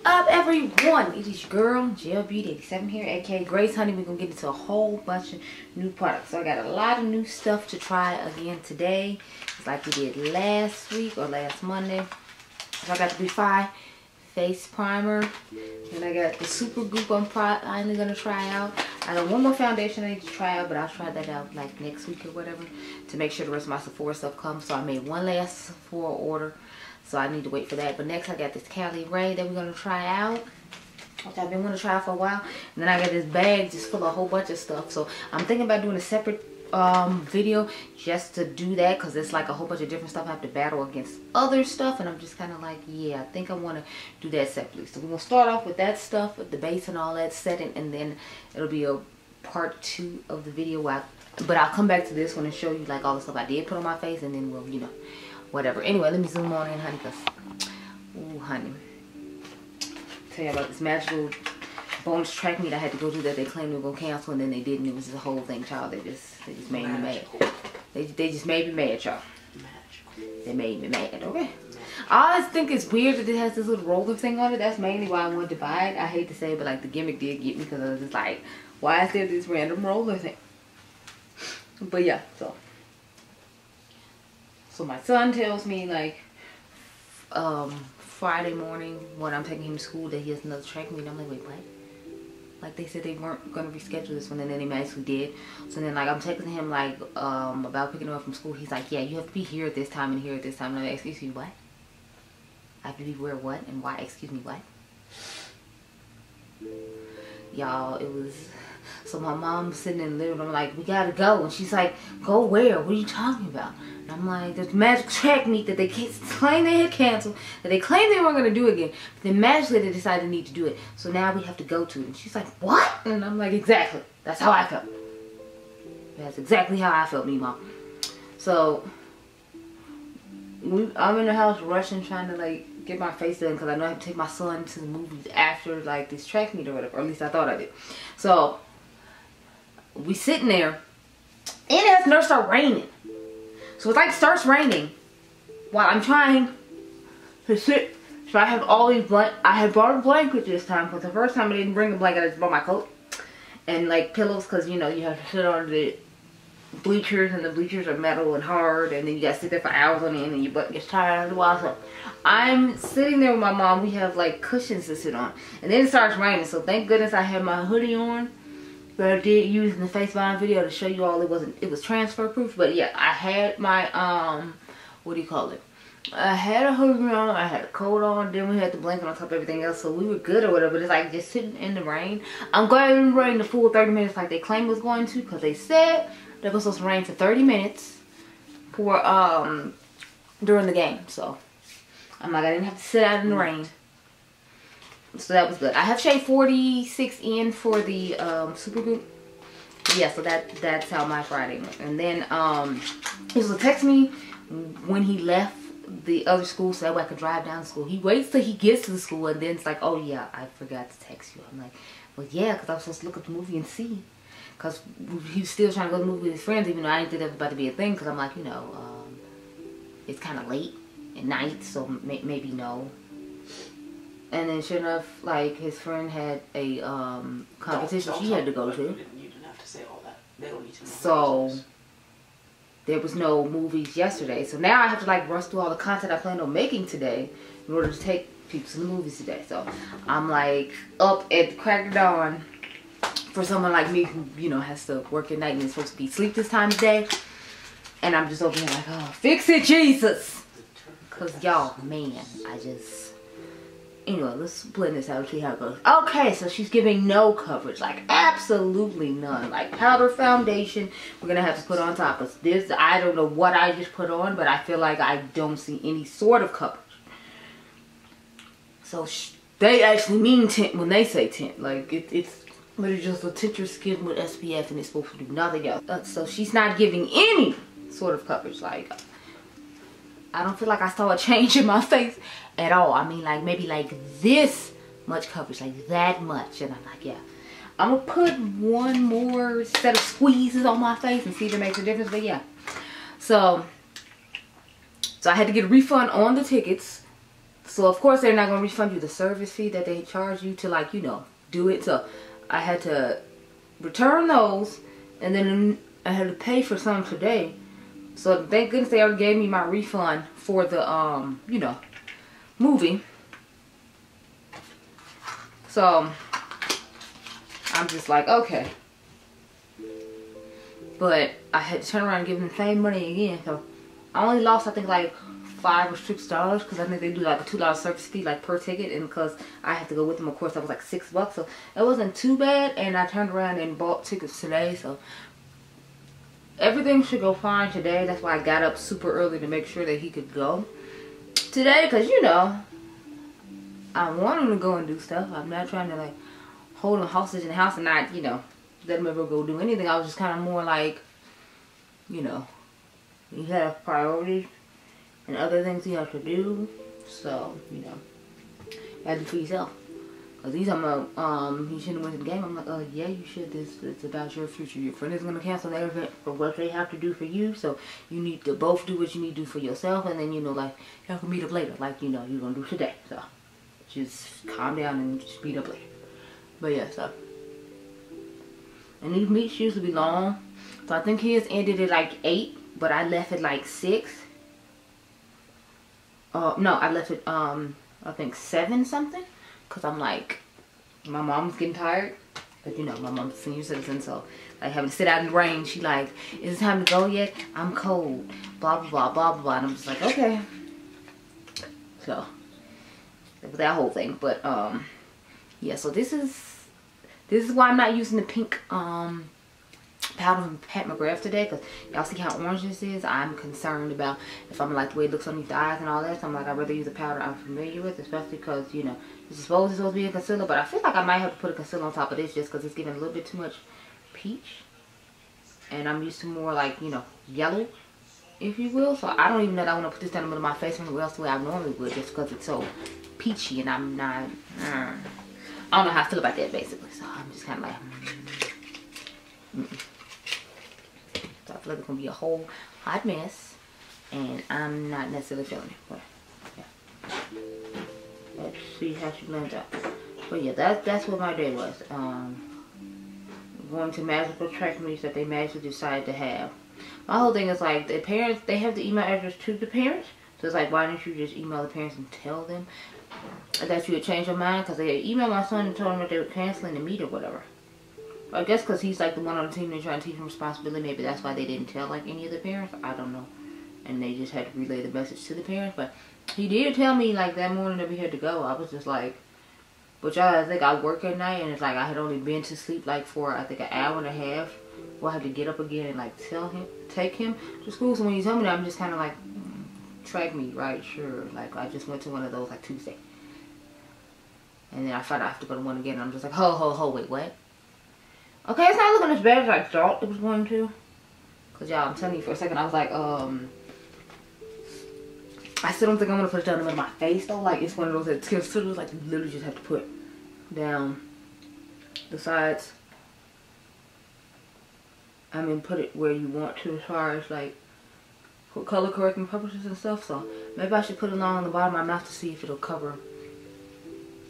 up, everyone? It is your girl, Gelbeauty-QM here, aka Grace Honey. We're gonna get into a whole bunch of new products. So I got a lot of new stuff to try again today. It's like we did last week or last Monday. So I got the Beauty face primer. And I got the Super Goop I'm finally gonna try out. I got one more foundation I need to try out, but I'll try that out like next week or whatever to make sure the rest of my Sephora stuff comes. So I made one last Sephora order. So I need to wait for that. But next I got this Cali Ray that we're going to try out, which I've been wanting to try out for a while. And then I got this bag just full of a whole bunch of stuff. So I'm thinking about doing a separate video just to do that, because it's like a whole bunch of different stuff I have to battle against other stuff. And I'm just kind of like, yeah, I think I want to do that separately. So we're going to start off with that stuff, with the base and all that setting. And then it'll be a part 2 of the video. But I'll come back to this one and show you like all the stuff I did put on my face. And then we'll, you know, whatever. Anyway, let me zoom on in, honey, because, ooh, honey. Tell you about this magical bonus track meet I had to go to that they claimed they were going to cancel, and then they didn't. It was the whole thing, child. They just made me mad. They just made me mad, y'all. They made me mad, okay? I always think it's weird that it has this little roller thing on it. That's mainly why I wanted to buy it. I hate to say it, but like the gimmick did get me, because I was just like, why is there this random roller thing? But yeah, so my son tells me like Friday morning when I'm taking him to school that he has another track meet. I'm like, wait, what? Like they said they weren't gonna reschedule this one, and then they magically did. So then like I'm texting him like about picking him up from school. He's like, yeah, you have to be here at this time and here at this time. And I'm like, excuse me, what? I have to be where, what, and why? Excuse me, what? Y'all, it was. So my mom's sitting in the living room, I'm like, we gotta go. And she's like, go where? What are you talking about? And I'm like, there's magic track meet that they claimed they had canceled, that they claimed they weren't gonna do again. But then magically they decided they need to do it. So now we have to go to it. And she's like, what? And I'm like, exactly. That's how I felt. That's exactly how I felt, me, mom. So I'm in the house rushing, trying to like get my face done, because I know I have to take my son to the movies after like this track meet or whatever. Or at least I thought I did. So we sitting there, and it has to start raining. So it's like starts raining while I'm trying to sit. So I have all these I had brought a blanket this time, because the first time I didn't bring a blanket. I just brought my coat and like pillows, because you know you have to sit on the bleachers, and the bleachers are metal and hard, and then you gotta sit there for hours on end, and your butt gets tired after a while. So I'm sitting there with my mom. We have like cushions to sit on, and then it starts raining. So thank goodness I had my hoodie on. But I did use in the face buying video to show you all it was transfer proof. But yeah, I had my what do you call it? I had a hoodie on, I had a coat on, then we had the blanket on top of everything else, so we were good or whatever. But it's like just sitting in the rain. I'm glad it didn't rain the full 30 minutes like they claimed it was going to, because they said that it was supposed to rain for 30 minutes for during the game. So I'm like, I didn't have to sit out in the rain. So that was good. I have shade 46 in for the Super Goop. Yeah, so that's how my Friday went. And then he was gonna text me when he left the other school, so that way I could drive down to school. He waits till he gets to the school, and then it's like, oh yeah, I forgot to text you. I'm like, well yeah, because I was supposed to look at the movie and see. Because he was still trying to go to the movie with his friends, even though I didn't think that was about to be a thing. Because I'm like, you know, it's kind of late at night, so maybe no. And then sure enough, like his friend had a competition she had to go to. You didn't have to say all that. They don't need to know. So there was no movies yesterday. So now I have to like rush through all the content I planned on making today in order to take people to the movies today. So I'm like up at the crack of dawn for someone like me who, you know, has to work at night and is supposed to be asleep this time of day. And I'm just over here like, oh, fix it, Jesus. Because y'all, man, anyway, let's blend this out and see how it goes. Okay, so she's giving no coverage, like absolutely none. Like powder foundation, we're gonna have to put on top of this. I don't know what I just put on, but I feel like I don't see any sort of coverage. So they actually mean tint when they say tint. Like it's literally just a tint your skin with SPF, and it's supposed to do nothing else. So she's not giving any sort of coverage. Like I don't feel like I saw a change in my face at all. I mean, like maybe like this much coverage, like that much. And I'm like, yeah, I'm gonna put one more set of squeezes on my face and see if it makes a difference. But yeah, so I had to get a refund on the tickets. So of course they're not going to refund you the service fee that they charge you to, like, you know, do it. So I had to return those, and then I had to pay for some today. So thank goodness they already gave me my refund for the you know, movie. So I'm just like, okay. But I had to turn around and give them the same money again. So I only lost, I think, like $5 or $6, because I think they do like a $2 service fee like per ticket, and because I had to go with them, of course, that was like $6, so it wasn't too bad. And I turned around and bought tickets today, so everything should go fine today. That's why I got up super early to make sure that he could go today, because, you know, I want him to go and do stuff. I'm not trying to like hold him hostage in the house and not, you know, let him ever go do anything. I was just kind of more like, you know, you have priorities and other things you have to do. So, you know, you have to do for yourself. Because he's talking about, you shouldn't win the game. I'm like, oh yeah, you should. It's about your future. Your friend is going to cancel their event for what they have to do for you. So you need to both do what you need to do for yourself. And then, you know, like, you can meet up later. Like, you know, you're going to do today. So just calm down and just meet up later. But yeah, so. And these meets used to be long. So I think his ended at like 8. But I left at like 6. No, I left it, I think 7 something. Because I'm like, my mom's getting tired. But you know, my mom's a senior citizen. So, like, having to sit out in the rain. She like, is it time to go yet? I'm cold. Blah, blah, blah, blah, blah. And I'm just like, okay. So, that whole thing. But, yeah, so this is why I'm not using the pink, powder from McGrath today, because y'all see how orange this is. I'm concerned about if I'm like the way it looks underneath the eyes and all that. So I'm like, I'd rather use a powder I'm familiar with, especially because, you know, it's supposed to be a concealer, but I feel like I might have to put a concealer on top of this just because it's giving a little bit too much peach, and I'm used to more like, you know, yellow, if you will. So I don't even know that I want to put this down the middle of my face anywhere else the way I normally would, just because it's so peachy, and I'm not, I don't know how I feel about that basically. So I'm just kind of like, So I feel like it's going to be a whole hot mess, and I'm not necessarily feeling it. But yeah, let's see how she blends out. But yeah, that's what my day was. Going to magical track meets that they magically decided to have. My whole thing is like, the parents, they have the email address to the parents. So it's like, why didn't you just email the parents and tell them that you had changed your mind? Because they emailed my son and told him that they were canceling the meet or whatever. I guess because he's like the one on the team, they're trying to teach him responsibility. Maybe that's why they didn't tell like any of the parents. I don't know. And they just had to relay the message to the parents. But he did tell me like that morning that we had to go. I was just like, but y'all, I think I work at night, and it's like I had only been to sleep like for I think an hour and a half. Well, I had to get up again and like take him to school. So when you tell me that, I'm just kind of like, track me, right? Sure. Like I just went to one of those like Tuesday. And then I found out I have to go to one again, and I'm just like, ho, wait, what? Okay, it's not looking as bad as I thought it was going to. Because, y'all, I'm telling you, for a second, I was like, I still don't think I'm going to put it down in the middle of my face, though. Like, it's one of those that concealers, like, you literally just have to put down the sides. I mean, put it where you want to as far as, like, for color correcting purposes and stuff. So, maybe I should put it along the bottom of my mouth to see if it'll cover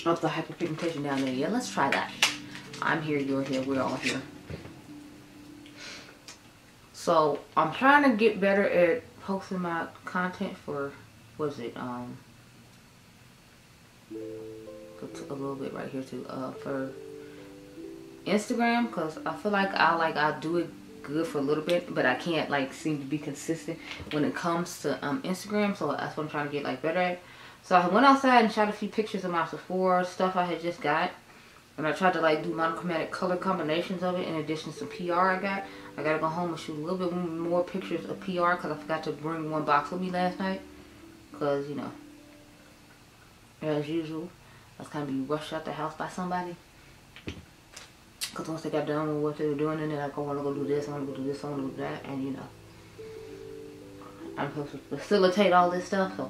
up the hyperpigmentation down there. Yeah, let's try that. I'm here, you're here, we're all here. So I'm trying to get better at posting my content for, what is it, a little bit right here too, for Instagram, because I feel like I'll do it good for a little bit, but I can't like seem to be consistent when it comes to Instagram. So that's what I'm trying to get like better at. So I went outside and shot a few pictures of my Sephora stuff I had just got. And I tried to like do monochromatic color combinations of it in addition to some PR I got. I gotta go home and shoot a little bit more pictures of PR because I forgot to bring one box with me last night. Because, you know, as usual, I was kind of being rushed out the house by somebody. Because once they got done with what they were doing, and then like, I want to go do this, I want to go do this, I want to do that. And, you know, I'm supposed to facilitate all this stuff. So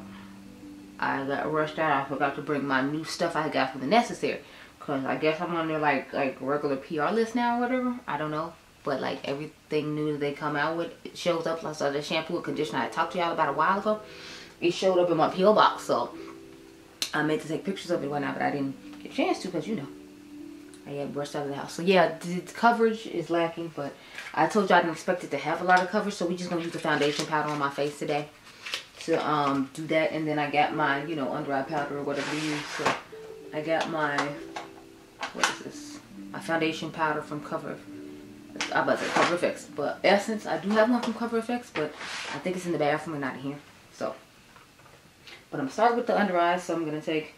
I got rushed out. I forgot to bring my new stuff I got for the necessary. Because I guess I'm on their like regular PR list now or whatever. I don't know. But like everything new that they come out with, it shows up. Like so the shampoo and conditioner I talked to y'all about a while ago, it showed up in my P.O. box. So I meant to take pictures of it one night, but I didn't get a chance to because, you know, I had brushed out of the house. So yeah, the coverage is lacking, but I told you I didn't expect it to have a lot of coverage, so we're just gonna use the foundation powder on my face today to do that. And then I got my, you know, under eye powder or whatever you use. So I got my, what is this? My foundation powder from Cover FX, but Essence. I do have one from Cover FX, but I think it's in the bathroom and not in here. So, but I'm gonna start with the under eyes, so I'm gonna take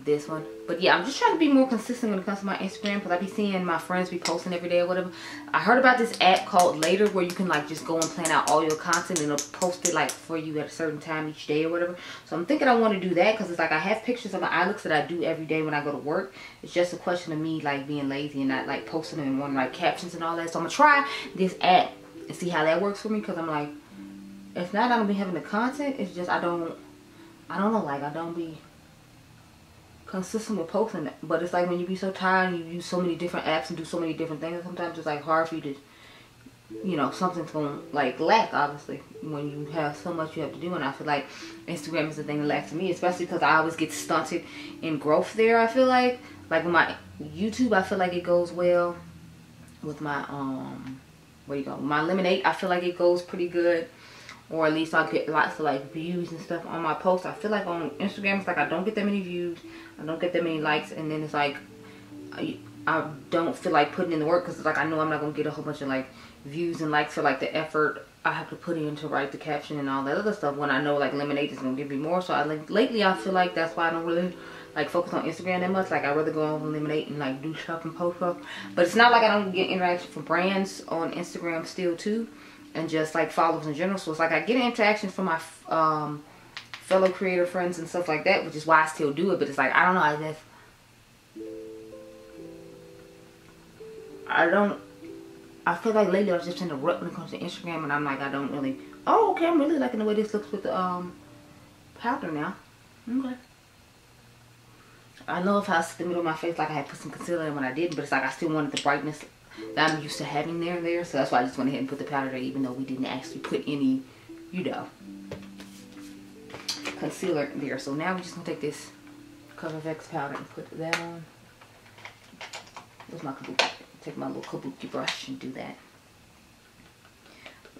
this one. But yeah, I'm just trying to be more consistent when it comes to my Instagram, because I be seeing my friends be posting every day or whatever. I heard about this app called Later, where you can like just go and plan out all your content and it'll post it like for you at a certain time each day or whatever. So I'm thinking I want to do that, because it's like I have pictures of my eye looks that I do every day when I go to work. It's just a question of me like being lazy and not like posting them in one like captions and all that. So I'm gonna try this app and see how that works for me, because I'm like, if not, I don't be having the content. It's just I don't know, like I don't be consistent with posting it. But it's like when you be so tired and you use so many different apps and do so many different things, sometimes it's like hard for you to, you know, something's gonna like lack, obviously, when you have so much you have to do. And I feel like Instagram is the thing that lacks to me, especially because I always get stunted in growth there. I feel like with my YouTube, I feel like it goes well. With my my Lemonade, I feel like it goes pretty good, or at least I get lots of like views and stuff on my posts. I feel like on Instagram it's like I don't get that many views, I don't get that many likes, and then it's like I don't feel like putting in the work, because it's like I know I'm not gonna get a whole bunch of like views and likes for like the effort I have to put in to write the caption and all that other stuff, when I know like Lemonade is gonna give me more. So lately I feel like that's why I don't really like focus on Instagram that much. Like I'd rather go on Lemonade and like do stuff and post stuff. But it's not like I don't get interaction from brands on Instagram still too, and just like followers in general. So it's like I get interaction from my fellow creator friends and stuff like that, which is why I still do it. But it's like, I don't know, I feel like lately I was just in a rut when it comes to Instagram, and I'm like, I don't really, oh okay, I'm really liking the way this looks with the powder now. Okay, I know if I was in the middle of my face, like I had put some concealer in when I didn't, but it's like I still wanted the brightness that I'm used to having there. So that's why I just went ahead and put the powder there, even though we didn't actually put any, you know, concealer there. So now we're just gonna take this Cover FX powder and put that on. Where's my kabuki? Take my little kabuki brush and do that.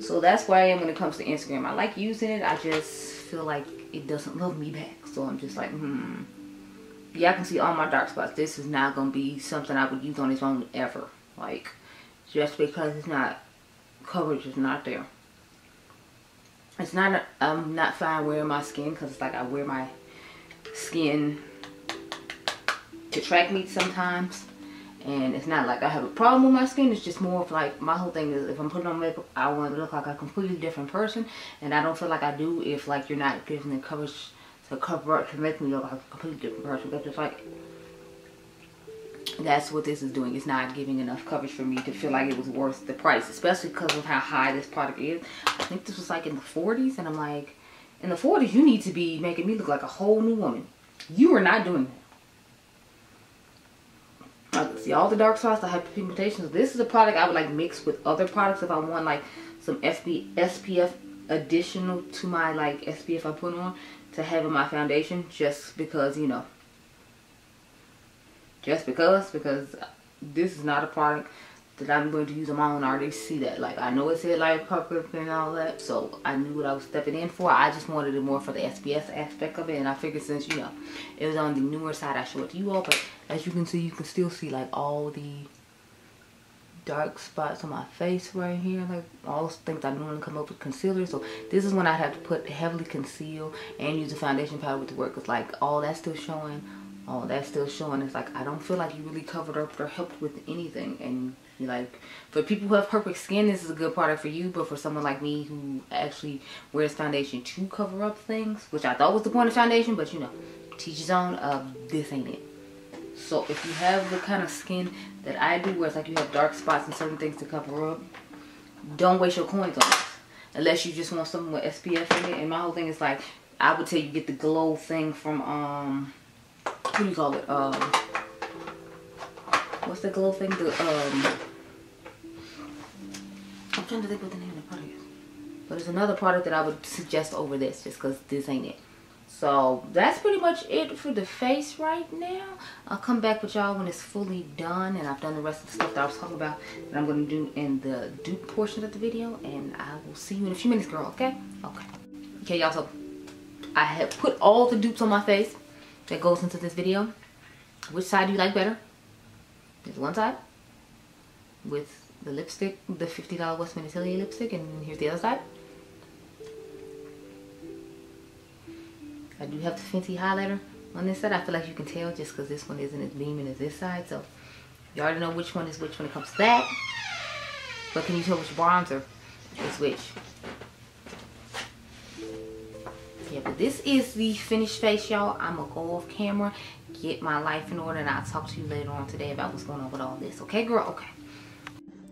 So that's where I am when it comes to Instagram. I like using it, I just feel like it doesn't love me back. So I'm just like, yeah, I can see all my dark spots. This is not gonna be something I would use on its own ever. Like, just because it's not, coverage is not there. It's not, I'm not fine wearing my skin, because it's like I wear my skin to track meet sometimes. And it's not like I have a problem with my skin. It's just more of like, my whole thing is if I'm putting on makeup, I want to look like a completely different person. And I don't feel like I do if like you're not giving the coverage to cover up to make me look like a completely different person. But just like, that's what this is doing. It's not giving enough coverage for me to feel like it was worth the price, especially because of how high this product is. I think this was like in the 40s, and I'm like, in the 40s you need to be making me look like a whole new woman. You are not doing that. See all the dark spots, the hyperpigmentation. This is a product I would like mix with other products if I want like some SPF additional to my like SPF I put on to have in my foundation, just because, you know, just because this is not a product that I'm going to use on my own. I already see that. Like, I know it said like purple and all that, so I knew what I was stepping in for. I just wanted it more for the SPS aspect of it, and I figured since, you know, it was on the newer side, I showed it to you all. But as you can see, you can still see like all the dark spots on my face right here, like all those things I normally come up with concealer. So this is when I have to put heavily conceal and use a foundation powder with the work. It's like all that's still showing, all that's still showing. It's like I don't feel like you really covered up or helped with anything. And like, for people who have perfect skin, this is a good product for you. But for someone like me who actually wears foundation to cover up things, which I thought was the point of foundation, but you know, teach his own, this ain't it. So if you have the kind of skin that I do, where it's like you have dark spots and certain things to cover up, don't waste your coins on this. Unless you just want something with SPF in it. And my whole thing is like, I would tell you get the glow thing from, what do you call it? What's the glow thing? I'm trying to think what the name of the product is. But it's another product that I would suggest over this, just because this ain't it. So that's pretty much it for the face right now. I'll come back with y'all when it's fully done and I've done the rest of the stuff that I was talking about that I'm going to do in the dupe portion of the video. And I will see you in a few minutes, girl, okay? Okay, y'all, so I have put all the dupes on my face that goes into this video. Which side do you like better? There's one side with the lipstick, the $50 Westman Atelier lipstick, and here's the other side. I do have the Fenty highlighter on this side. I feel like you can tell just because this one isn't as beaming as this side. So you already know which one is which when it comes to that. But can you tell which bronzer is which? Yeah, but this is the finished face, y'all. I'm going to go off camera, get my life in order, and I'll talk to you later on today about what's going on with all this. Okay, girl? Okay.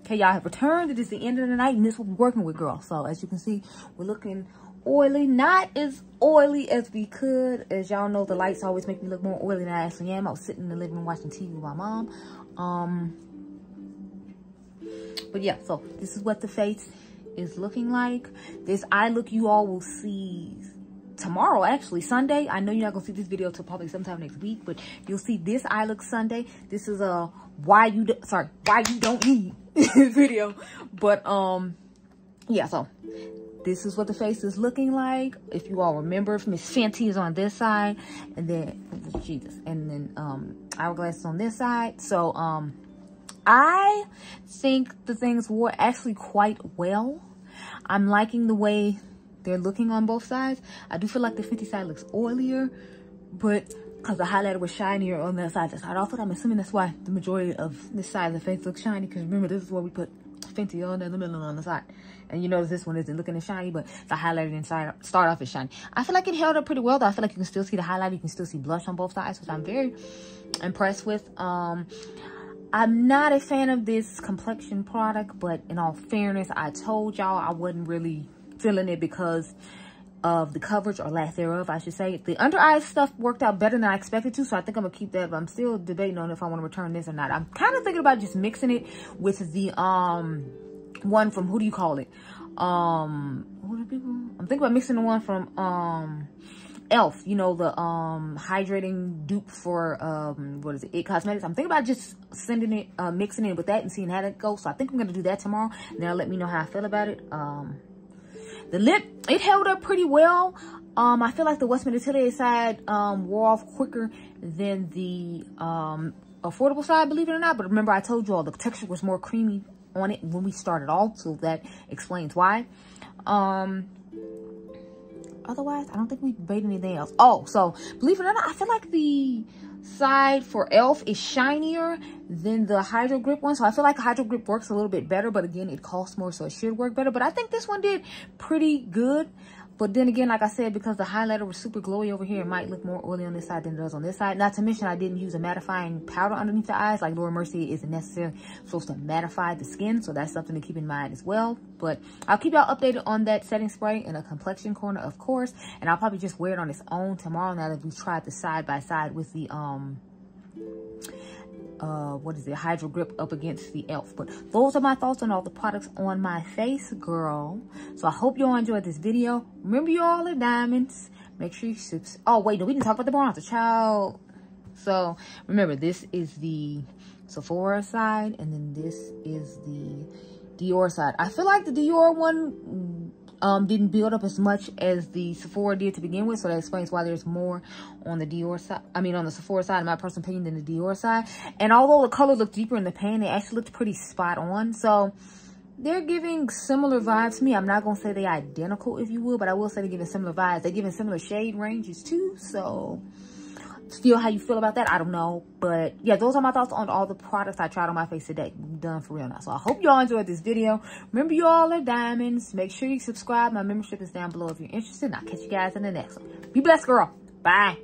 Okay, y'all have returned. It is the end of the night, and this is what we're working with, girl. So as you can see, we're looking oily, not as oily as we could. As y'all know, the lights always make me look more oily than I actually am. I was sitting in the living room watching TV with my mom. But yeah, so this is what the face is looking like. This eye look you all will see tomorrow, actually Sunday. I know you're not gonna see this video till probably sometime next week, but you'll see this eye look Sunday. This is a why you don't need video. But yeah, so this is what the face is looking like. If you all remember, Miss Fenty is on this side, and then Jesus, and then Hourglass is on this side. So I think the things wore actually quite well. I'm liking the way they're looking on both sides. I do feel like the Fenty side looks oilier, but because the highlighter was shinier on that side to start off with, I'm assuming that's why the majority of this side of the face looks shiny. Because remember, this is where we put Fenty on in the middle and on the side. And you notice this one isn't looking as shiny, but the highlighter didn't start off as shiny. I feel like it held up pretty well, though. I feel like you can still see the highlighter. You can still see blush on both sides, which I'm very impressed with. I'm not a fan of this complexion product, but in all fairness, I told y'all I wasn't really feeling it because of the coverage, or lack thereof, I should say. The under eye stuff worked out better than I expected to, so I think I'm gonna keep that, but I'm still debating on if I want to return this or not. I'm kind of thinking about just mixing it with the one from, who do you call it? I'm thinking about mixing the one from e.l.f., you know, the hydrating dupe for what is it, It Cosmetics. I'm thinking about just sending it, mixing it with that and seeing how that goes. So I think I'm gonna do that tomorrow, and then I'll let me know how I feel about it. The lip, it held up pretty well. I feel like the Westman Atelier side wore off quicker than the affordable side, believe it or not. But remember, I told you all the texture was more creamy on it when we started off, so that explains why. Otherwise, I don't think we made anything else. Oh, so believe it or not, I feel like the side for e.l.f. is shinier than the Hydro Grip one. So I feel like Hydro Grip works a little bit better, but again, it costs more, so it should work better. But I think this one did pretty good. But then again, like I said, because the highlighter was super glowy over here, it might look more oily on this side than it does on this side. Not to mention, I didn't use a mattifying powder underneath the eyes. Like Laura Mercier isn't necessarily supposed to mattify the skin, so that's something to keep in mind as well. But I'll keep y'all updated on that setting spray in a complexion corner, of course. And I'll probably just wear it on its own tomorrow, now that we've tried the side by side with the what is it, Hydro Grip up against the e.l.f. But those are my thoughts on all the products on my face, girl. So I hope you all enjoyed this video. Remember, you all are diamonds. Make sure you subscribe. Oh wait, no, we didn't talk about the bronzer, child. So remember, this is the Sephora side, and then this is the Dior side. I feel like the Dior one didn't build up as much as the Sephora did to begin with, so that explains why there's more on the Dior side, on the Sephora side, in my personal opinion, than the Dior side. And although the color looked deeper in the pan, it actually looked pretty spot on. So they're giving similar vibes to me. I'm not gonna say they're identical, if you will, but I will say they're giving similar vibes. They're giving similar shade ranges too, so feel how you feel about that. I don't know, but yeah, those are my thoughts on all the products I tried on my face today. I'm done for real now. So I hope y'all enjoyed this video. Remember, you all are diamonds. Make sure you subscribe. My membership is down below if you're interested, and I'll catch you guys in the next one. Be blessed, girl. Bye.